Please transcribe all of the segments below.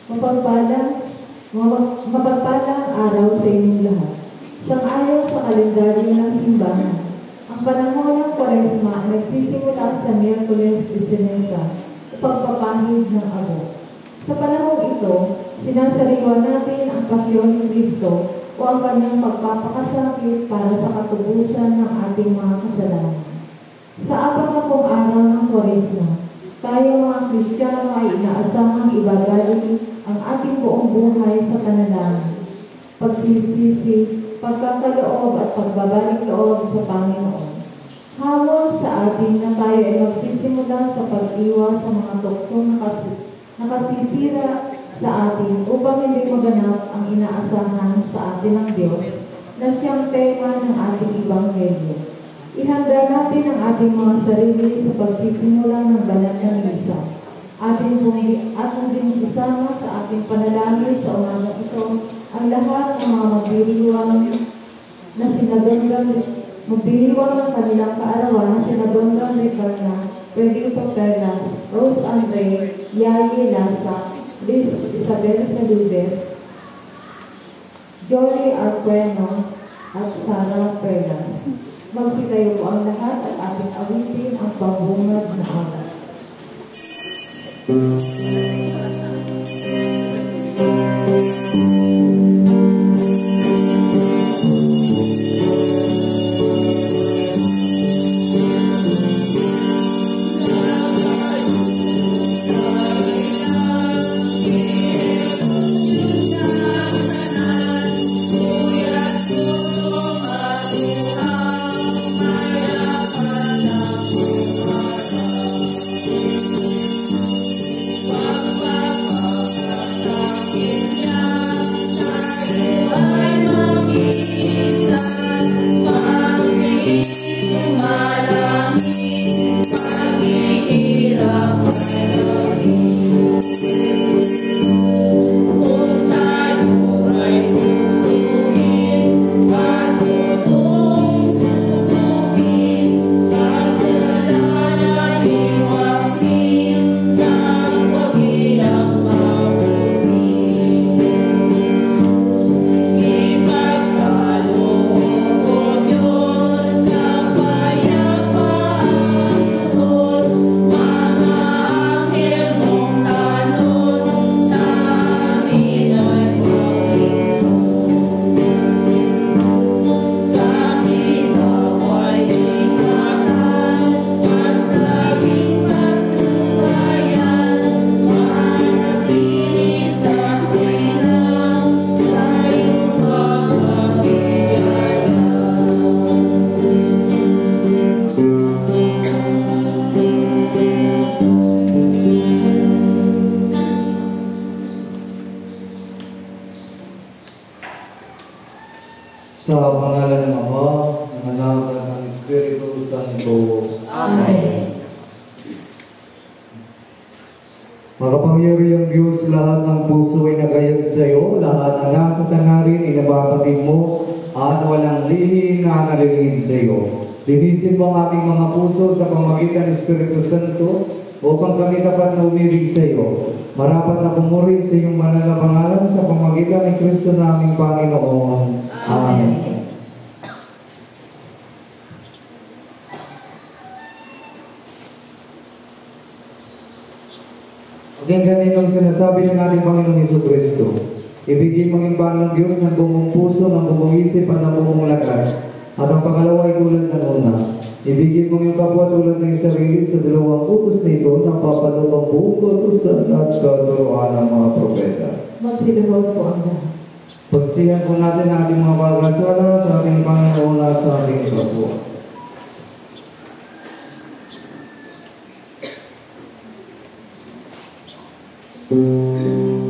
Mapagpalang araw sa inyong lahat. Sang-ayon sa kalendaryo ng simbahan, ang panahon ng Kwaresma ay nagsisimula sa Miyerkules de Ceniza, pagpapahid ng abo. Sa panahong ito, sinasariwa natin ang pasyon ni Kristo o ang kanyang pagpapakasakit para sa katubusan ng ating mga kasalanan. Sa 40 araw ng Kwaresma, tayo mga Kristiyano ay inaasahang ibabalik ang ating buong buhay sa panalangin, pagsisisi, pagkakaloob at pagbabalik-loob sa Panginoon. Hamon sa atin na tayo ay magsisimula sa pag-iwas sa mga tuktong nakasisira sa atin upang hindi maganap ang inaasahan sa atin ng Diyos na siyang tema ng ating Ebanghelyo. Ihanda natin ang ating mga sarili sa pagsisimula ng banal na misa. Ating din isama sa ating panalangin sa umagang ito ang lahat ng mga magdiriwang ng kanilang kaarawan na sinagondang Ricarna, Frederico Perlas, Rose Andre, Yaye Lasa, Liz Isabel Saludes, Jolie Arqueno, at Sarah Perlas. Magsitayo po ang lahat at ating awitin ang pambungad na aral. Sa pangalan ng Ama, ng Anak, at ng Espiritu Santo. Amen. Makapangyarihang Diyos, lahat ng puso ay nagayag sa iyo, lahat ng nasa tangarin ay nababatid mo, at walang lihim na nalilingid sa iyo. Linisin mo ang ating mga puso sa pamamagitan ng Espiritu Santo, upang kami dapat na umibig sa iyo. Marapat na pumuri sa iyong banal na pangalan sa pamamagitan ng Kristo na aming Panginoon. Amen. Ang ganyan ang sinasabi ng ating Panginoon Jesucristo. Ibigay mong imbang ng Diyos ng buong puso, ng buong isip, at ng buong lakas. At ang pangalawa ay tulad ng una. Ibigay mong yung kapwa tulad ng sarili sa dalawang utos na ito na papalupang buong utusan at katuruan ng mga propeta. Magsiluhod po ang lahat. Pagsiyan po natin ang ating mga pagkasala sa ating Panginoon at sa ating kapwa. At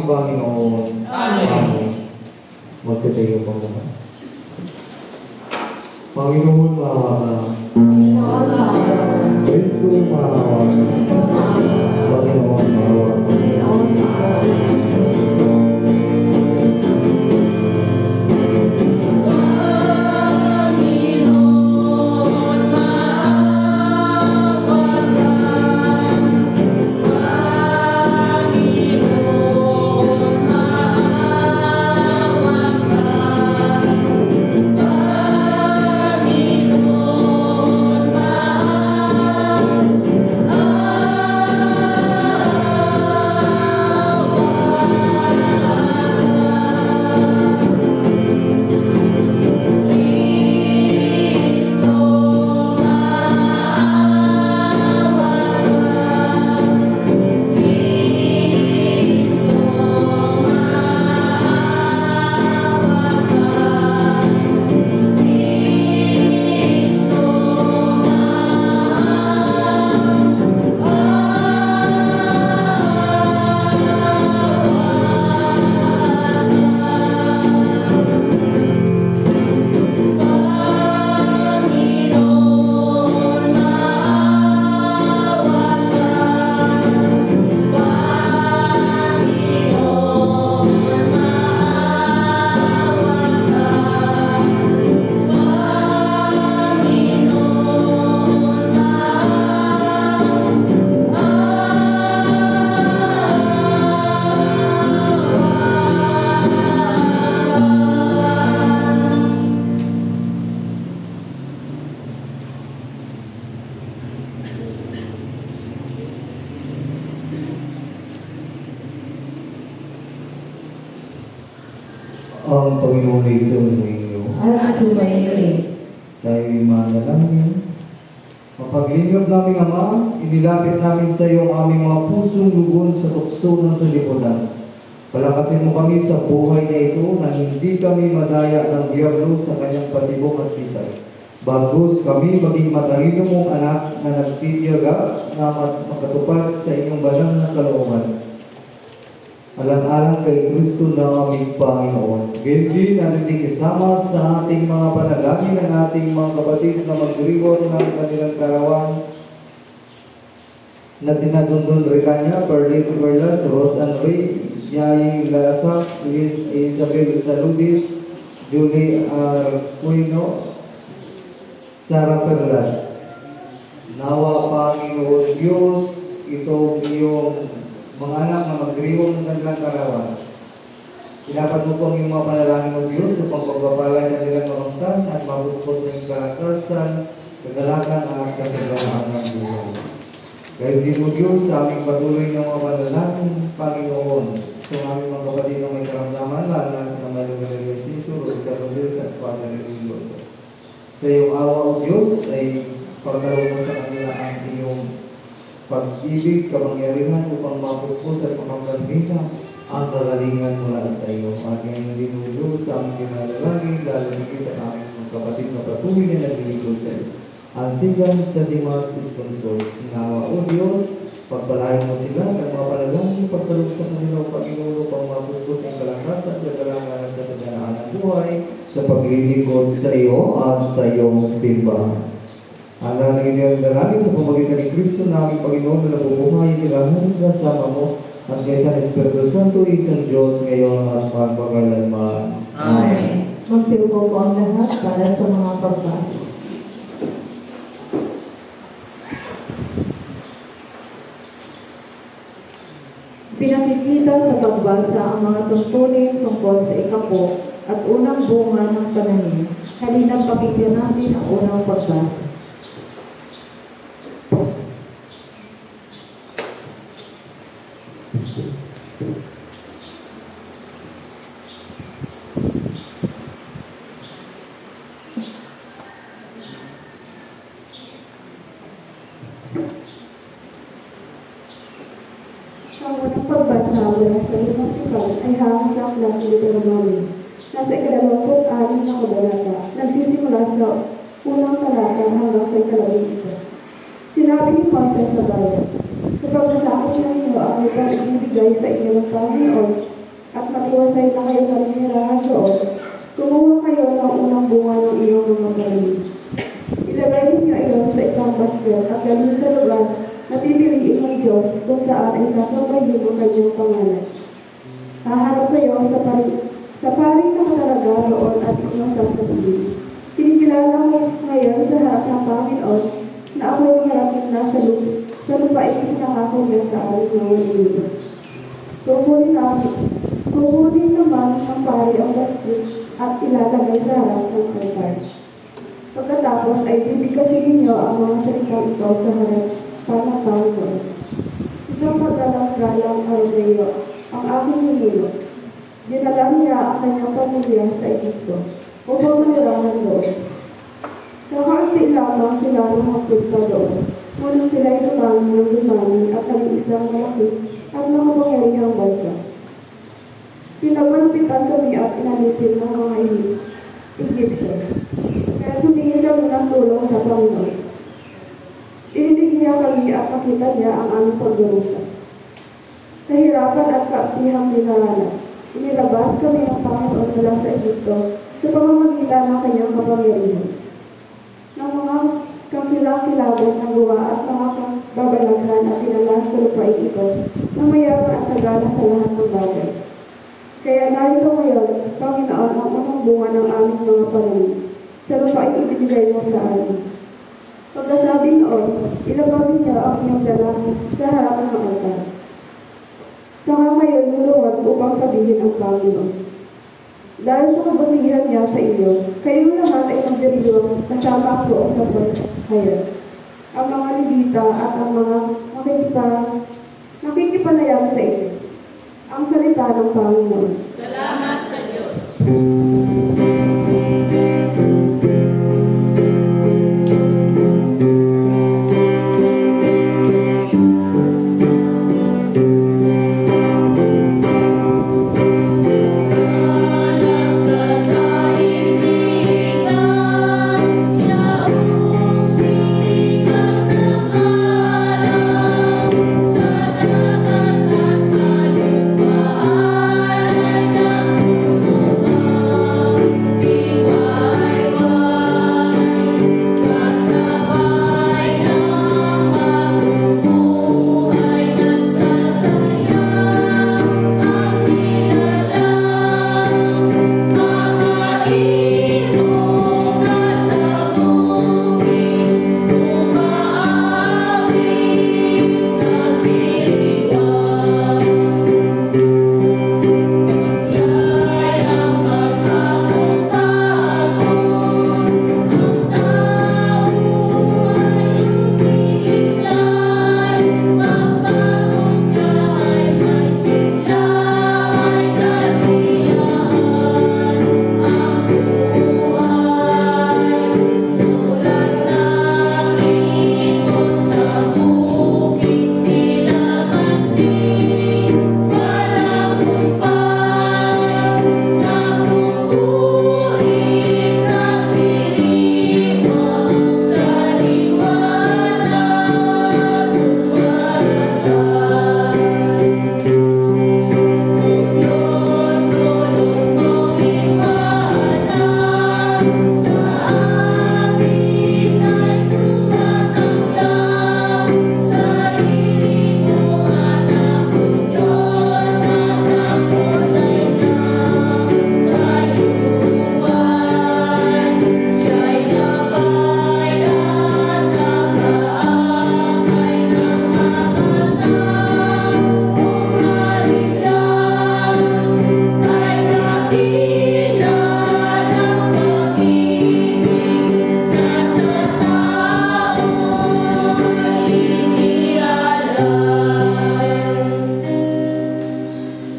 aming Panginoon. Amen. Magsitayo po naman. Panginoon, maawa ka. Kristo, maawa ka. Panginoon, maawa ka. Ang Panginoon ay sumainyo. At sumainyo rin. Tayo'y manalangin. Mapaglingap naming Ama, inilapit namin sa iyo ang aming mga pusong lugon sa tukso ng salipunan. Palakasin mo kami sa buhay na ito na hindi kami madaya ng diablo sa kanyang patibok at pitay. Bagos kami maging matalino mong anak na nagtitiyaga na makatupad sa inyong banal na kalooban. Alang-alang kay Kristo na aming Panginoon. Gayun natin isama sa ating mga panalangin ng ating mga kapatid na mag-reward ng kanilang karawan na sinadundun Ricanya, Perlito Perlas, Rose Anri, Yayi Lasak, Liz Isabel Saludis, Julie Arquino, Sarah Perlas. Nawa Panginoon Diyos, itong iyong mga anak na mag-reward ng kanilang karawan. Pinapat mo po ang iyong mga panalangin ng Diyos sa pagpapalay ng kanilang marungtan at mabukod ng kalakasan, kagalakan at kasagalaan ng buhay. Kaya din mo Diyos sa aming patuloy ng mga panalangin, Panginoon, sa aming mga kapatid na may karamdaman, lalo na sa mga lugar ng Sisur, sa Rodel at Padre Ringo. Sa iyong awa o Diyos ay pagkaroon mo sa kanila ang iyong pag-ibig, kapangyarihan upang mapupos at pamamagmita ang kagalingan mula sa iyo. At ngayon dinulo sa aming kinalagay, lalo nito sa aming mga kapatid na patuloy na naglilingkod sa iyo. Ang sigang sa Dimas Sponsor, sinawa o Diyos, pagpalain mo sila at mga panalangin, pagkalog sa kanila o Panginoon upang mapupos ang kalakasan at kagalangan sa kaganaan ng buhay sa paglilingkod sa iyo at sa iyong simbahan. Ang nangyayari ang dalangin sa pamagitan ni Kristo na aming Panginoon na nabubuhay kailangan kasama mo at kaysa ng Espiritu Santo, isang Diyos ngayon at magpagkailanman. Amen. Magsiupo po ang lahat para sa mga pagbasa. Pinakikita sa pagbasa ang mga tungkulin tungkol sa ikapo at unang bunga ng pananim. Halina't pakinggan natin ang unang pagbasa. Ang unang pagbasa mula sa limang sukat ay hanggang sa aklat ni Deuteronomy. Nasa ika-26 na kabanata, nagsisimula sa unang talata hanggang sa ika-11. Sinabi ni Moises sa bayan, "Kapag nasakot na inyo ang lugar ibibigay sa inyo ng Panginoon at matiwasay na kayo sa nahirahan doon, kumuha kayo ng unang bunga ng iyong mga paligid. Ilagay ninyo iyon sa isang basket at dalhin sa lugar na pipiliin ng Diyos kung saan ay sasabayin mo kanyang pangalan. Haharap kayo sa paring nakatalaga roon at inyong sasabihin. Kinikilala mo ngayon sa harap ng Panginoon na ako'y maraming nasa lupain pinangako niya sa aling mga iniwan. Kukunin naman ng pari ang basket at ilalagay sa harap ng altar. Pagkatapos ay bibigkasin ninyo ang mga salitang ito sa harap ng Panginoon. Isang paggalang-galang Ardeyo, ang aking ninuno. Dinala niya ang kanyang pamilya sa Egypto upang manirahan doon. Nakaunti lamang sila ng magpunta doon, ngunit sila'y dumami ng dumami at naging isang malaki at makapangyarihang bansa. Pinagmalpitan kami at inalipin ng mga Egypto. Kaya tumingin kami ng tulong sa Panginoon. Inilig niya kami at nakita niya ang aming pagdurusa. Kahirapan at kaasihang dinaranas. Inilabas kami ng Panginoon mula sa Egypto sa pamamagitan ng kanyang kapangyarihan. Ng mga kakilakilaban na gawa at mga babalaghan at tinala sa lupain ito na mayaman at tagala sa lahat ng bagay. Kaya narito ngayon, Panginoon, ang unang bunga ng aming mga panahon. Sa lupain ibinigay mo sa amin. Pagkasabi noon, ilagawin niya ang iyong lalaki sa harapan ng altar. Saka kayo luluhod upang sabihin ang Panginoon. Dahil sa kabutihan niya sa iyo, kayo lahat ay magdiriwang kasama ang doon sa paghayon. Ang mga Levita at ang mga nakikipanayam sa iyo. Ang salita ng Panginoon. Salamat sa Diyos.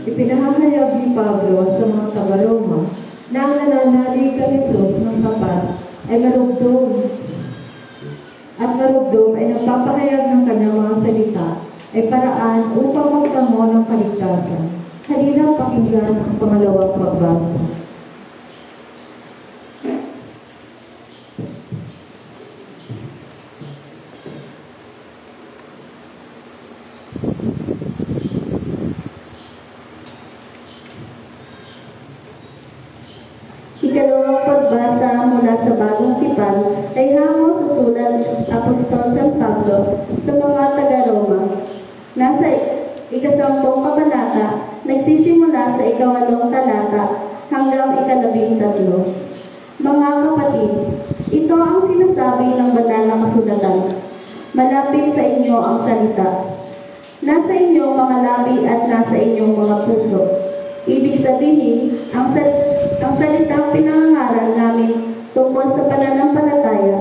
Ipinahayag ni Pablo sa mga taga-Roma na ang nananalig ka nito ng tapat ay marugdog at marugdog ay nagpapahayag ng kanyang mga salita ay paraan upang magtamo ng kaligtasan. Halina pakinggan ang pangalawang pagbasa. sa mga taga-Roma. Nasa ika-10 kabanata, nagsisimula sa ika-8 talata hanggang ika-13. Mga kapatid, ito ang sinasabi ng banal na kasulatan. Malapit sa inyo ang salita. Nasa inyong mga labi at nasa inyong mga puso. Ibig sabihin, ang salitang pinangangaral namin tungkol sa pananampalataya.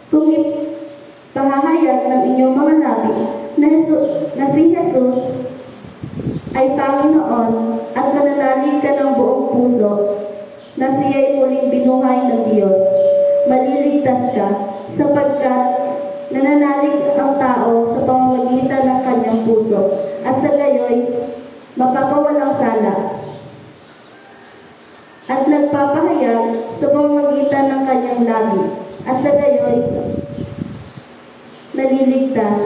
Kung ipahahayag ng inyong mga labi na si Jesus ay Panginoon at mananalig ka ng buong puso na siya'y muling binuhay ng Diyos, maliligtas ka sapagkat nananalig ang tao sa pamamagitan ng kanyang puso at sa gayoy mapapawalang sala at nagpapahayag sa pamamagitan ng kanyang labi at sa gayoy naliligtas.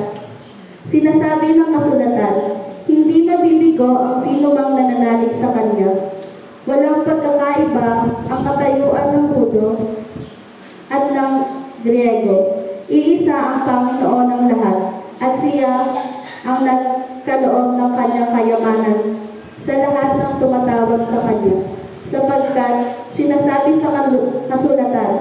Sinasabi ng kasulatan, hindi mabibigo ang sino mang nananalig sa kanya. Walang pagkakaiba ang katayuan ng Hudo at ng Griego. Iisa ang Panginoon ng lahat at siya ang nagkaloob ng kanyang kayamanan sa lahat ng tumatawag sa kanya. Sapagkat sinasabi sa kasulatan,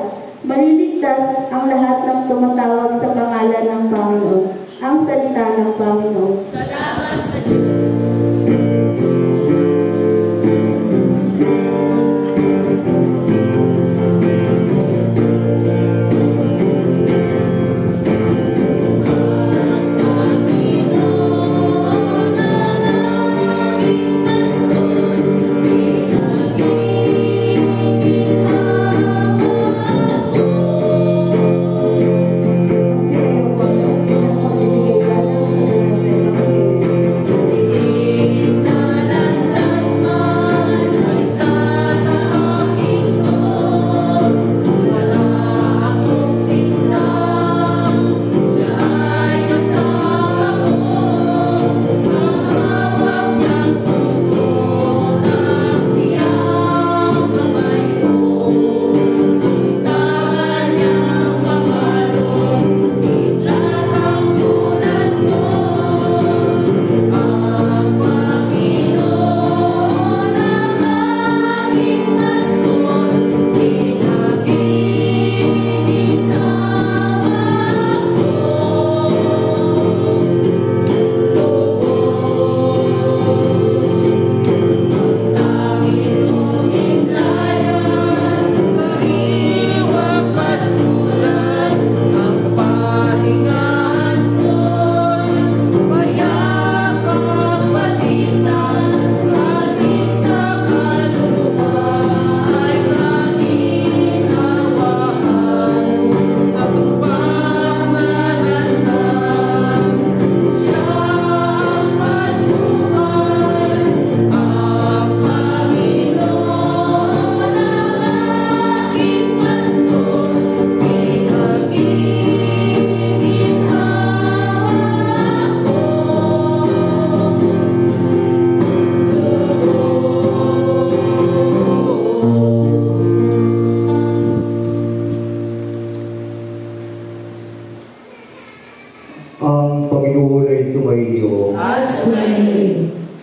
maliligtas ang lahat ng tumatawag sa pangalan ng Panginoon. Ang salita ng Panginoon. Salamat sa Diyos.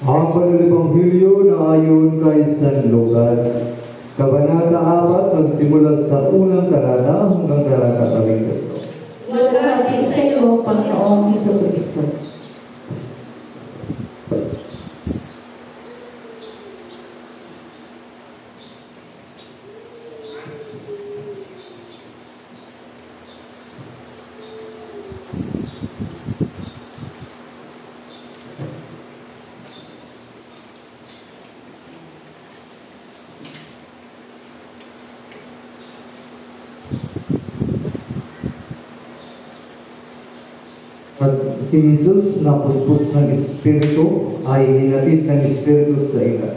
Ang Panalibanghelyo na ayon kay San Lucas, Kabanata 4, nagsimula sa unang talata hanggang talata 13. Maghati sa iyo, Panginoong Hesus-Kristo. At si Jesus na puspos ng Espiritu ay hinatid ng Espiritu sa ina.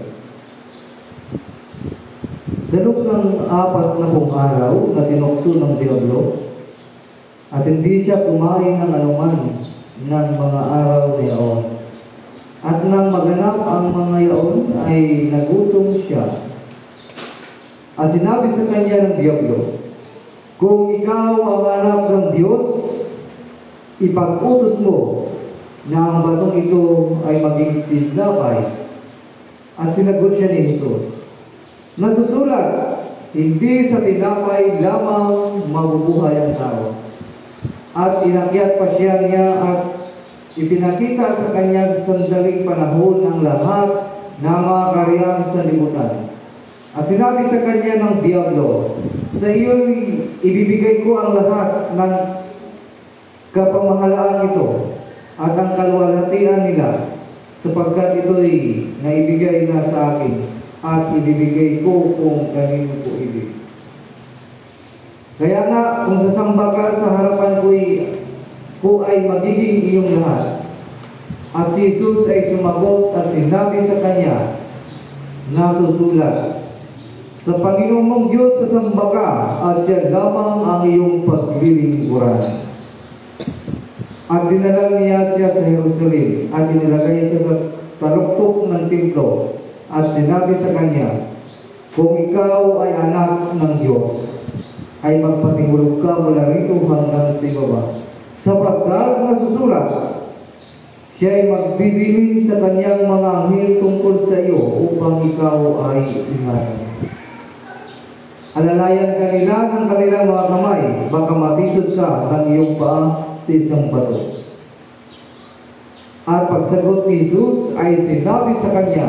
Sa loob ng 40 araw na tinukso ng Diablo, at hindi siya kumain ng anuman ng mga araw na yaon. At nang maganap ang mga yaon ay nagutom siya. At sinabi sa kanya ng Diablo, kung ikaw ang anak ng Diyos, ipag-utos mo na ang batong ito ay maging tinapay. At sinagot siya ni Jesus, nasusulat, hindi sa tinapay lamang mabubuhay ang tao. At inakyat pa siya niya at ipinakita sa kanya sa sandaling panahon ang lahat ng mga karyan sa libutan. At sinabi sa kanya ng Diablo, sa iyo'y ibibigay ko ang lahat ng kapamahalaan ito at ang kaluwalhatian nila, sapagkat ito'y naibigay na sa akin at ibibigay ko kung kanino ko ibig. Kaya nga, kung sasamba ka sa harapan ko ay magiging iyong lahat. At si Jesus ay sumagot at sinabi sa kanya, nasusulat, sa Panginoon mong Diyos sasamba ka at siya lamang ang iyong paglilingkuran. At dinala niya siya sa Jerusalem at inilagay siya sa taluktok ng templo at sinabi sa kanya, kung ikaw ay anak ng Diyos, ay magpatingulog ka mula rito hanggang sa ibaba. Sapagkat nasusulat, siya ay magbibilin sa kanyang mga anghel tungkol sa iyo upang ikaw ay ingatan. Alalayan kanila ng kanilang mga kamay, baka matisod ka ng iyong paa sa isang bato. At pagsagot ni Jesus ay sinabi sa kanya,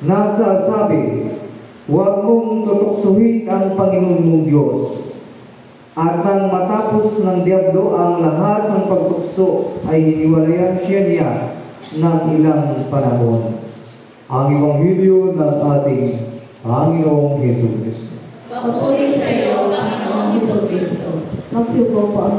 nasasabi, huwag mong tutuksuhin ang Panginoon mong Diyos. At nang matapos ng Diablo ang lahat ng pagtukso ay hiniwalayan siya niya ng ilang panahon. Ang Ebanghelyo ng ating Panginoong Hesus Kristo. Papuri sa iyo, Panginoong Hesus Kristo. Magsipo po ang